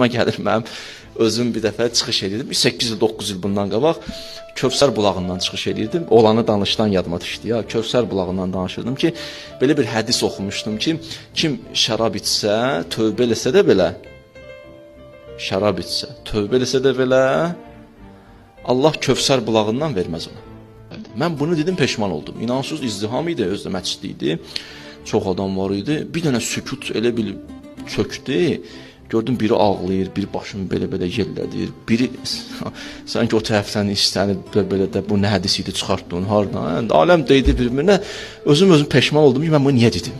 Gəlir mənim özüm bir dəfə çıxış edirdim. 8 il, 9 il bundan qabaq Kövsər bulağından çıxış edirdim. Olanı danışdan yadıma düşdü ya. Kövsər bulağından danışırdım ki, belə bir hədis oxumuşdum ki, kim şərab içsə, tövbə eləsə də belə, şərab içsə, tövbə eləsə də belə, Allah Kövsər bulağından verməz ona. Mən bunu dedim, peşman oldum. İnansız izdiham idi, özdə məscid idi. Çox adam var idi. Bir dənə sükut elə bil çökdü. Gördüm biri ağlayır, biri başını belə-belə yellədir, biri sanki o tərəfdən istənib belə də bu nə hədis idi çıxartdın, hardan? Aləm deydi bir-birinə. Özüm peşman oldum ki, mən bunu niyə dedim?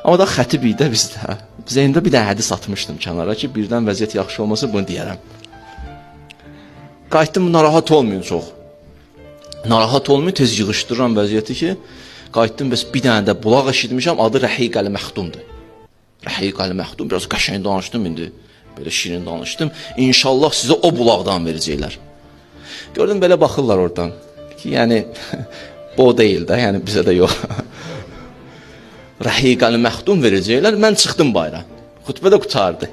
Amma da xətib idi bizdə. Zeynimdə bir dənə hədis atmışdım kənara ki, birdən vəziyyət yaxşı olmasa bunu deyərəm. Qayıtdım, narahat olmayın çox. Narahat olmayın, tez yığışdırıram vəziyyəti ki, qayıtdım, bəs bir dənə də bulaq eşitmişəm, adı Rəhiq Əl-Məxdumdur. Rəhiq Əl-Məxdum, biraz qəşəng danışdım indi, belə şirin danışdım. İnşallah sizə o bulaqdan verəcəklər. Gördüm, belə baxırlar oradan ki, yəni, bu o deyil də, yəni bizə də yox. Rəhiq Əl-Məxdum verəcəklər, mən çıxdım bayra. Xütbə də qutardı.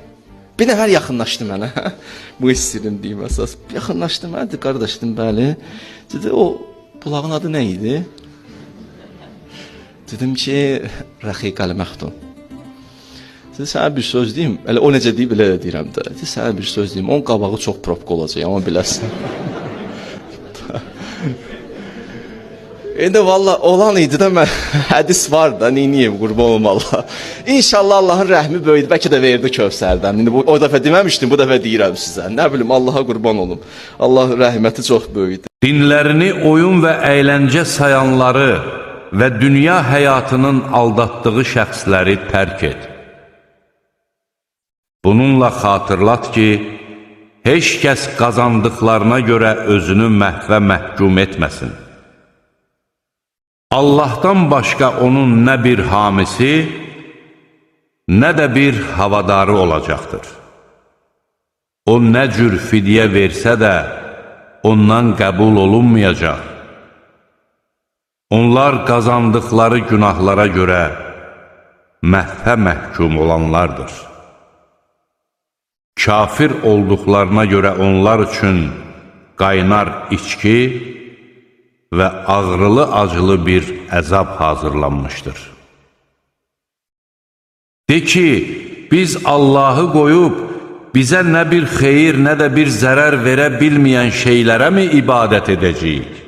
Bir nəfər yaxınlaşdı mənə, bu istirim deyim əsas. Yaxınlaşdı mənə, qardaşdım, bəli. Dedi, o bulağın adı nə idi? Dedim ki, Rəhiq Əl-Məxdum. Dedi, sənə bir söz deyim, elə o necə deyib, elə deyirəm də. Dedi, sənə bir söz deyim, onun qabağı çox propka olacaq, amma biləsən. İndi valla olan idi də mən, hədis var da, neyniyim, qurban olum Allah. İnşallah Allahın rəhmi böyüdü, bəlkə də verdi Kövsərdən. İndi o dəfə deməmişdim, bu dəfə deyirəm sizə. Nə bilim, Allaha qurban olum. Allah rəhməti çox böyüdü. Dinlərini oyun və əyləncə sayanları və dünya həyatının aldatdığı şəxsləri tərk et. Bununla xatırlat ki, heç kəs qazandıqlarına görə özünü məhvə məhkum etməsin. Allahdan başqa onun nə bir hamisi, nə də bir havadarı olacaqdır. O nə cür fidyə versə də, ondan qəbul olunmayacaq. Onlar qazandıqları günahlara görə məhvə məhkum olanlardır. Kafir olduqlarına görə onlar üçün qaynar içki və ağrılı-acılı bir əzab hazırlanmışdır. De ki, biz Allahı qoyub, bizə nə bir xeyir, nə də bir zərər verə bilməyən şeylərə mi ibadət edəcəyik?